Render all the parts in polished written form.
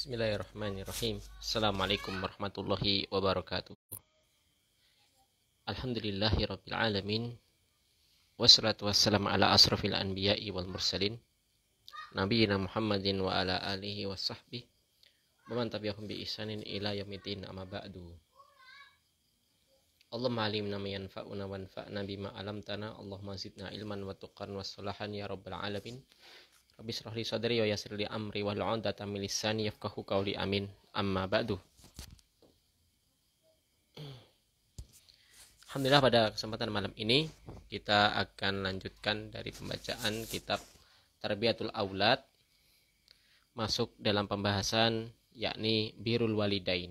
Bismillahirrahmanirrahim. Assalamualaikum warahmatullahi wabarakatuh. Alhamdulillahirabbil alamin. Wassalatu wassalamu ala asrafil anbiya'i wal mursalin. Nabiyina Muhammadin wa ala alihi wa sahbihi wa man tabi'ahum bi ihsanin ila yaumiddin, amma ba'du. Allahumma alimna ma yanfa'una wanfa'na bima 'allamtana. Allahumma zidna ilman wa tuqan wa salahan ya rabbal alamin. Rabbi shrah li sadri wa yassir li amri wahlul 'uqdatam min lisani yafqahu qawli, amin. Amma ba'du. Alhamdulillah, pada kesempatan malam ini kita akan lanjutkan dari pembacaan kitab Tarbiyatul Aulad, masuk dalam pembahasan yakni birrul walidain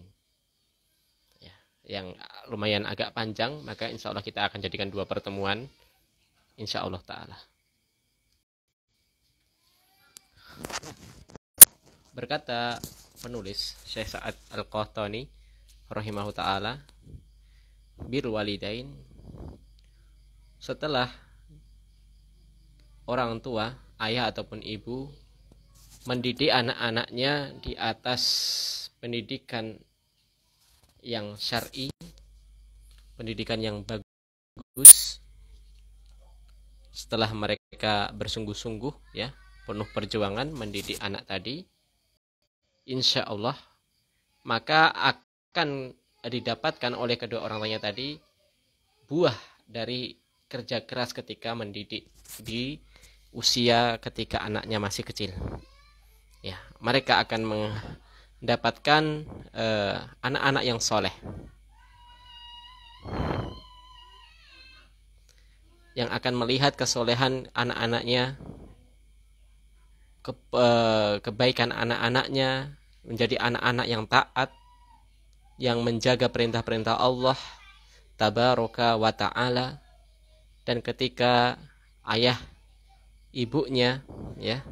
ya, yang lumayan agak panjang, maka insya Allah kita akan jadikan 2 pertemuan insya Allah ta'ala. Berkata penulis Syekh Sa'ad Al-Qahtani rahimahu ta'ala, birrul walidain, setelah orang tua, ayah ataupun ibu, mendidik anak-anaknya di atas pendidikan yang syar'i, pendidikan yang bagus, setelah mereka bersungguh-sungguh ya, penuh perjuangan mendidik anak tadi, insya Allah maka akan didapatkan oleh kedua orang tuanya tadi buah dari kerja keras ketika mendidik di usia ketika anaknya masih kecil ya. Mereka akan mendapatkan anak-anak yang soleh, yang akan melihat kesolehan anak-anaknya, kebaikan anak-anaknya, menjadi anak-anak yang taat, yang menjaga perintah-perintah Allah tabaraka wa ta'ala. Dan ketika ayah ibunya ya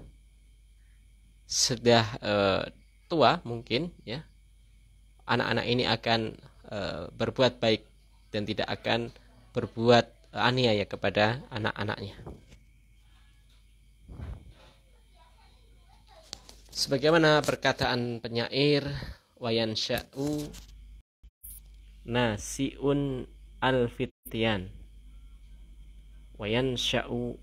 sudah tua mungkin ya, anak-anak ini akan berbuat baik dan tidak akan berbuat aniaya kepada anak-anaknya. Sebagaimana perkataan penyair, wayan sya'u nasi'un al-fityan, wayan sya'u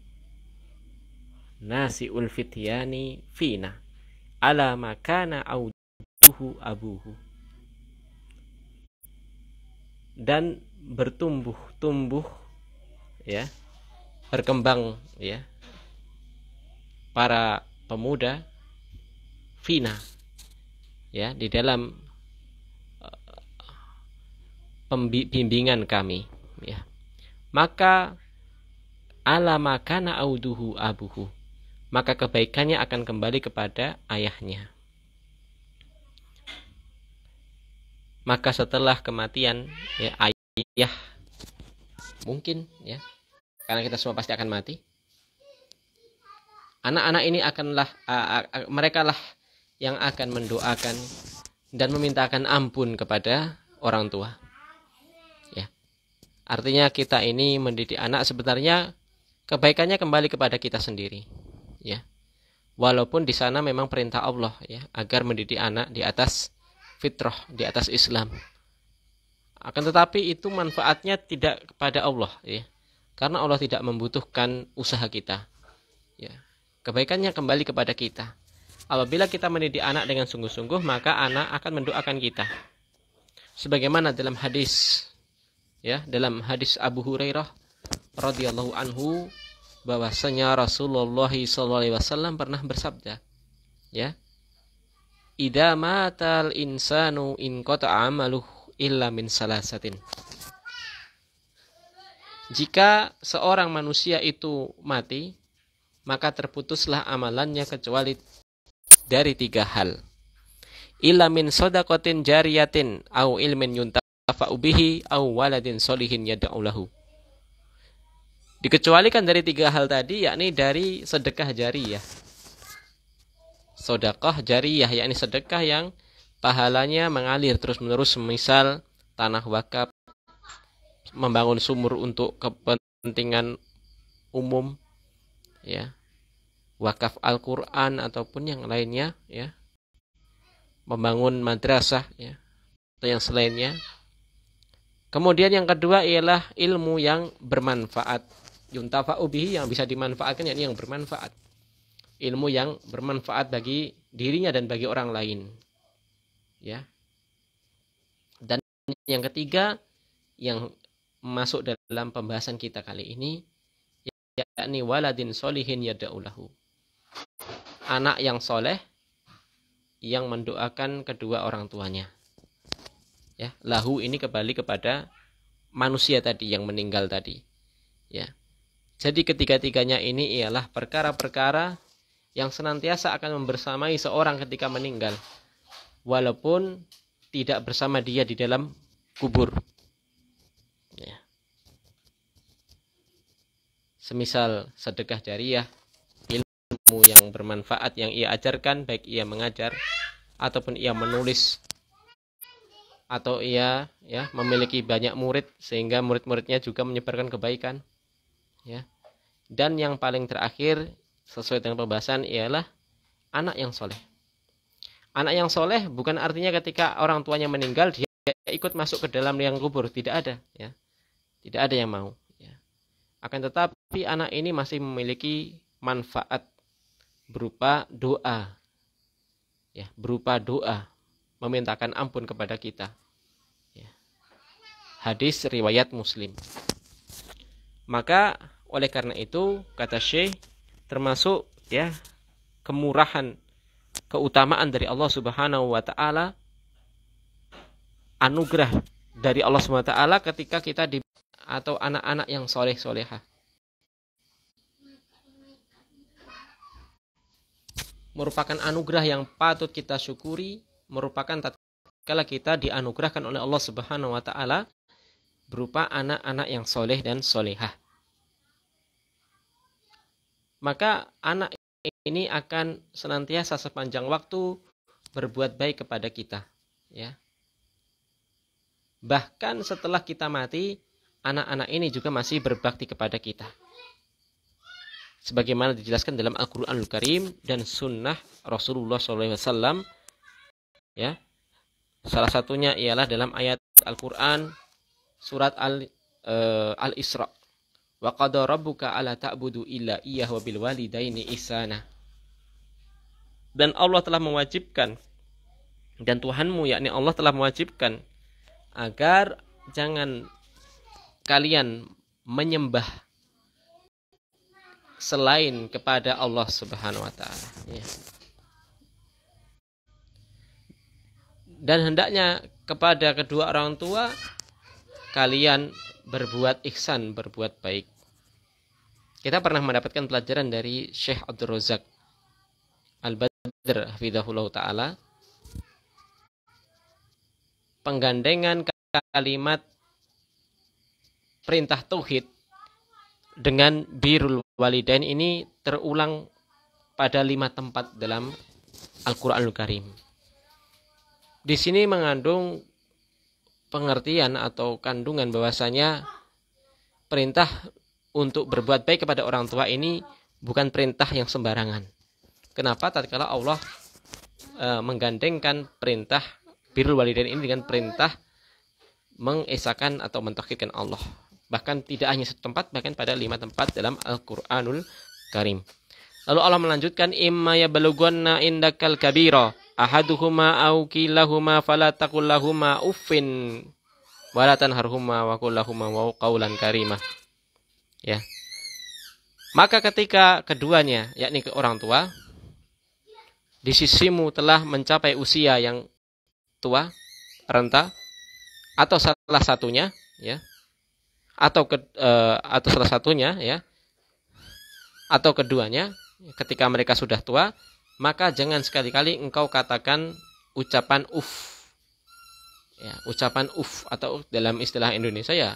nasi'ul fityani fina ala makana auduhu abuhu. Dan bertumbuh ya, berkembang ya para pemuda fina ya, di dalam pembimbingan kami ya, maka ala makana auduhu abuhu, maka kebaikannya akan kembali kepada ayahnya. Maka setelah kematian ya, ayah mungkin ya, karena kita semua pasti akan mati, anak-anak ini akanlah mereka lah yang akan mendoakan dan memintakan ampun kepada orang tua ya. Artinya kita ini mendidik anak sebenarnya kebaikannya kembali kepada kita sendiri ya. Walaupun di sana memang perintah Allah ya, agar mendidik anak di atas fitrah, di atas Islam. Akan tetapi itu manfaatnya tidak kepada Allah ya. Karena Allah tidak membutuhkan usaha kita ya. Kebaikannya kembali kepada kita. Apabila kita mendidik anak dengan sungguh-sungguh, maka anak akan mendoakan kita. Sebagaimana dalam hadis ya, dalam hadis Abu Hurairah radhiyallahu anhu, bahwasanya Rasulullah SAW pernah bersabda ya, idza matal insanu in qata'a amaluhu illa min salasatin. Jika seorang manusia itu mati, maka terputuslah amalannya kecuali dari 3 hal. Illa min shadaqatin jariyatin au ilmin yuntafa'u bihi au waladin sholihin yad'u lahu. Dikecualikan dari 3 hal tadi, yakni dari sedekah jariyah. Sedekah jariyah yakni sedekah yang pahalanya mengalir terus-menerus, semisal tanah wakaf, membangun sumur untuk kepentingan umum ya, wakaf Al-Quran ataupun yang lainnya ya, membangun madrasah, ya, atau yang selainnya. Kemudian yang kedua ialah ilmu yang bermanfaat, yuntafa'u bihi, yang bisa dimanfaatkan, yakni yang bermanfaat. Ilmu yang bermanfaat bagi dirinya dan bagi orang lain. Ya. Dan yang ketiga yang masuk dalam pembahasan kita kali ini, yakni waladin solihin yada'ulahu. Anak yang soleh yang mendoakan kedua orang tuanya. Ya, lahu ini kembali kepada manusia tadi yang meninggal tadi. Ya. Jadi ketiga-tiganya ini ialah perkara-perkara yang senantiasa akan membersamai seorang ketika meninggal, walaupun tidak bersama dia di dalam kubur. Ya. Semisal sedekah jariyah, ilmu yang bermanfaat yang ia ajarkan, baik ia mengajar ataupun ia menulis, atau ia memiliki banyak murid sehingga murid-muridnya juga menyebarkan kebaikan. Ya. Dan yang paling terakhir sesuai dengan pembahasan ialah anak yang soleh. Anak yang soleh bukan artinya ketika orang tuanya meninggal dia ikut masuk ke dalam liang kubur, tidak ada, ya. Tidak ada yang mau, ya. Akan tetapi anak ini masih memiliki manfaat berupa doa, ya, berupa doa memintakan ampun kepada kita. Ya. Hadis riwayat Muslim. Maka oleh karena itu kata Syekh, termasuk ya kemurahan, keutamaan dari Allah Subhanahu wa taala, anugerah dari Allah Subhanahu wa taala ketika kita atau anak-anak yang soleh-solehah. Merupakan anugerah yang patut kita syukuri, merupakan tatkala kita dianugerahkan oleh Allah Subhanahu wa taala berupa anak-anak yang soleh dan solehah. Maka anak ini akan senantiasa sepanjang waktu berbuat baik kepada kita, ya. Bahkan setelah kita mati, anak-anak ini juga masih berbakti kepada kita. Sebagaimana dijelaskan dalam Al-Qur'anul Karim dan sunnah Rasulullah SAW, ya. Salah satunya ialah dalam ayat Al-Qur'an surat Al-Isra. Wa qada rabbuka alla ta'budu illa iyyahu wa bil walidaini ihsana. Dan Allah telah mewajibkan, dan Tuhanmu yakni Allah telah mewajibkan agar jangan kalian menyembah selain kepada Allah Subhanahu wa taala, ya. Dan hendaknya kepada kedua orang tua kalian berbuat ihsan, berbuat baik. Kita pernah mendapatkan pelajaran dari Syekh Abdul Razak Al-Badr hafizahullah ta'ala, penggandengan kalimat perintah tauhid dengan birrul walidain ini terulang pada 5 tempat dalam Al-Qur'anul Karim. Di sini mengandung pengertian atau kandungan bahwasanya perintah untuk berbuat baik kepada orang tua ini bukan perintah yang sembarangan. Kenapa? Tatkala Allah menggandengkan perintah birrul walidain ini dengan perintah mengesahkan atau mentauhidkan Allah. Bahkan tidak hanya satu tempat, bahkan pada 5 tempat dalam Al-Qur'anul Karim. Lalu Allah melanjutkan, imma yablughanna indakal kabira ahaduhuma aw kilahuma fala taqul lahumā uffin wa la tanharhumā wa qul lahumā qawlan karimah. Ya. Maka ketika keduanya, yakni ke orang tua, di sisimu telah mencapai usia yang tua, renta, atau salah satunya, ya, atau salah satunya, ya, atau keduanya, ketika mereka sudah tua, maka jangan sekali-kali engkau katakan ucapan uf, ya, ucapan uf, atau dalam istilah Indonesia ya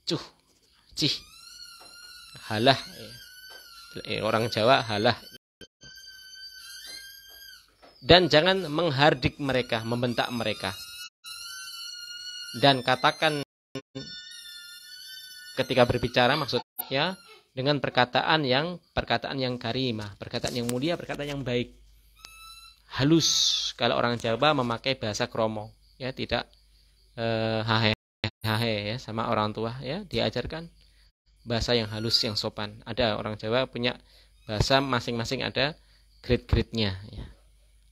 cuh, cih, halah, ya. Orang Jawa halah. Dan jangan menghardik mereka, membentak mereka. Dan katakan ketika berbicara maksudnya dengan perkataan yang karimah, perkataan yang mulia, perkataan yang baik. halus. Kalau orang Jawa memakai bahasa kromo, ya, tidak hahe ya sama orang tua, ya, diajarkan bahasa yang halus, yang sopan. Ada orang Jawa punya bahasa masing-masing, ada grade-grade-nya, ya.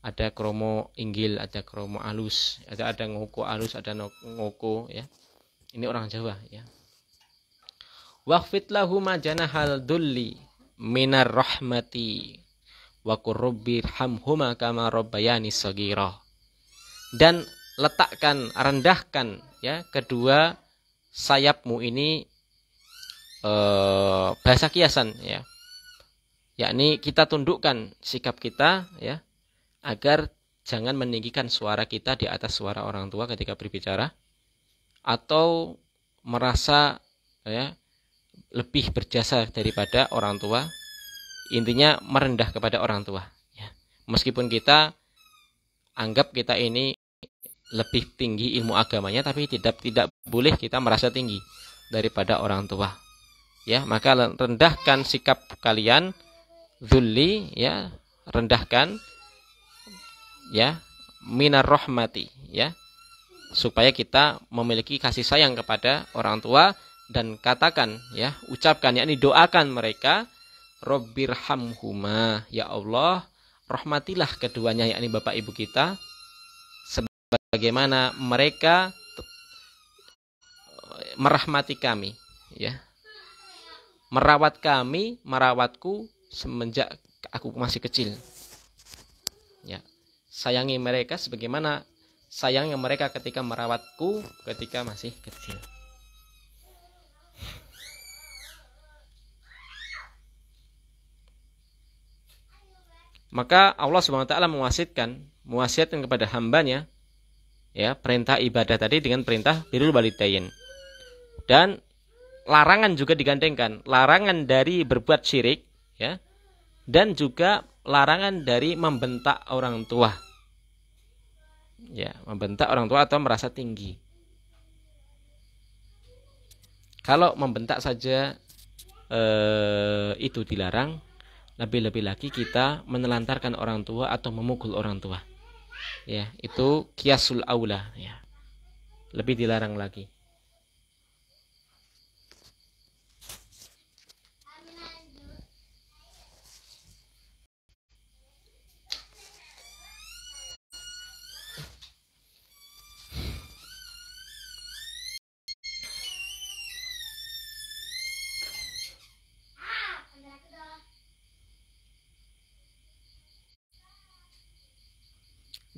Ada kromo inggil, ada kromo alus, ada ngoko alus, ada ngoko, ya. Ini orang Jawa, ya. Waqfit lahu majanahal dulli minar rahmati wa qurrabbir hamhuma kama rabbayani shaghira. Dan letakkan, rendahkan, ya, kedua sayapmu ini, bahasa kiasan, ya. Yakni kita tundukkan sikap kita, ya, agar jangan meninggikan suara kita di atas suara orang tua ketika berbicara, atau merasa, ya, lebih berjasa daripada orang tua. Intinya merendah kepada orang tua, ya. Meskipun kita anggap kita ini lebih tinggi ilmu agamanya, tapi tidak boleh kita merasa tinggi daripada orang tua, ya. Maka rendahkan sikap kalian, dzulli, ya, rendahkan, ya, minar rahmati, ya, supaya kita memiliki kasih sayang kepada orang tua, dan katakan, ya, ucapkan, yakni doakan mereka, Rabbirhamhuma, ya Allah, rahmatilah keduanya, yakni bapak ibu kita, sebagaimana mereka merahmati kami, ya, merawat kami, merawatku semenjak aku masih kecil, ya. Sayangi mereka sebagaimana sayangnya mereka ketika merawatku ketika masih kecil. Maka Allah SWT mewasiatkan kepada hambanya, ya, perintah ibadah tadi dengan perintah birrul walidain. Dan larangan juga digandengkan, larangan dari berbuat syirik, ya, dan juga larangan dari membentak orang tua, ya, membentak orang tua atau merasa tinggi. Kalau membentak saja itu dilarang, lebih-lebih lagi kita menelantarkan orang tua atau memukul orang tua, ya, itu qiyasul aula, ya, lebih dilarang lagi.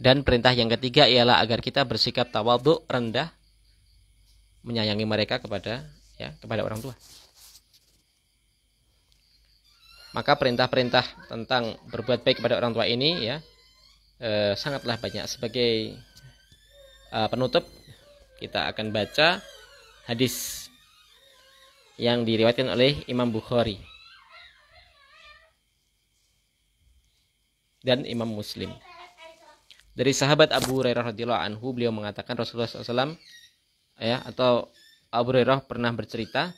Dan perintah yang ketiga ialah agar kita bersikap tawadhu, rendah, menyayangi mereka kepada orang tua. Maka perintah-perintah tentang berbuat baik kepada orang tua ini, ya, sangatlah banyak. Sebagai penutup, kita akan baca hadis yang diriwayatkan oleh Imam Bukhari dan Imam Muslim. Dari sahabat Abu Hurairah radhiyallahu anhu, beliau mengatakan Rasulullah SAW, ya, atau Abu Hurairah pernah bercerita,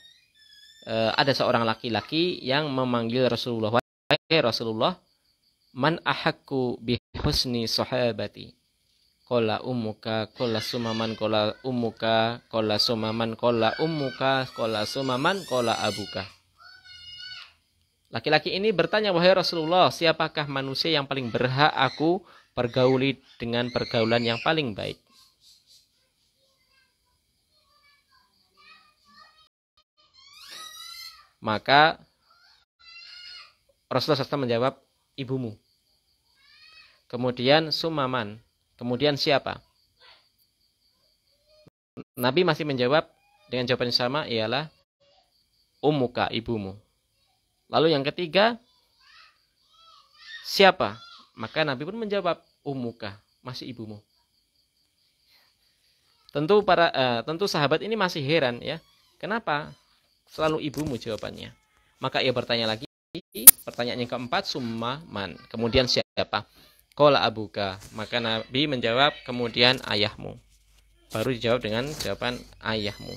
ada seorang laki-laki yang memanggil Rasulullah, "Wahai Rasulullah, man ahakku bi husni sahabati?" Qala ummuka, qala sumaman, qala ummuka, qala sumaman, qala ummuka, qala sumaman, qala abuka. Laki-laki ini bertanya, "Wahai Rasulullah, siapakah manusia yang paling berhak aku pergauli dengan pergaulan yang paling baik?" Maka Rasulullah SAW menjawab, "Ibumu." Kemudian sumaman. Kemudian siapa? Nabi masih menjawab dengan jawaban yang sama, ialah ummuka, ibumu. Lalu yang ketiga, siapa? Maka Nabi pun menjawab, ummuka, masih ibumu. Tentu sahabat ini masih heran, ya, kenapa selalu ibumu jawabannya. Maka ia bertanya lagi, pertanyaan yang keempat, summa man, kemudian siapa? Qala abuka. Maka Nabi menjawab, kemudian ayahmu. Baru dijawab dengan jawaban ayahmu.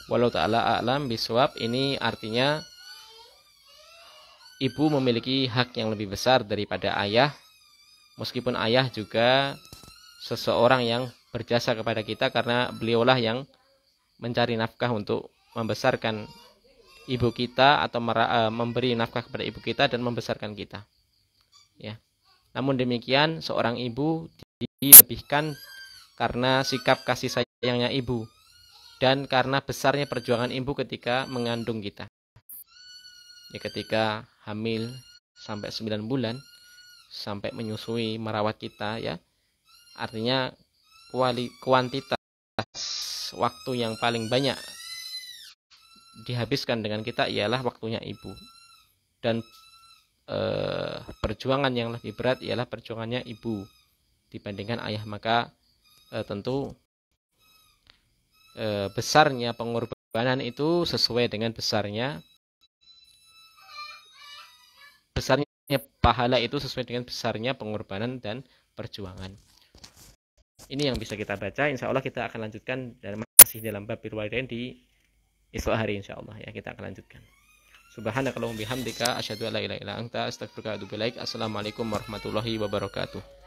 Wallahu ta'ala a'lam bisawab. Ini artinya ibu memiliki hak yang lebih besar daripada ayah, meskipun ayah juga seseorang yang berjasa kepada kita karena beliaulah yang mencari nafkah untuk membesarkan ibu kita atau memberi nafkah kepada ibu kita dan membesarkan kita. Ya. Namun demikian, seorang ibu dilebihkan karena sikap kasih sayangnya ibu dan karena besarnya perjuangan ibu ketika mengandung kita. Ya, ketika hamil sampai 9 bulan, sampai menyusui, merawat kita, ya. Artinya kuantitas waktu yang paling banyak dihabiskan dengan kita ialah waktunya ibu. Dan perjuangan yang lebih berat ialah perjuangannya ibu dibandingkan ayah. Maka tentu besarnya pengorbanan itu sesuai dengan besarnya pahala itu sesuai dengan besarnya pengorbanan dan perjuangan. Ini yang bisa kita baca. Insya Allah kita akan lanjutkan dan masih dalam bab birrul walidain di esok hari insya Allah, ya, kita akan lanjutkan. Subhanakallahumma bihamdika asyhadu an la ilaha illa anta astaghfiruka wa atubu ilaik. Assalamualaikum warahmatullahi wabarakatuh.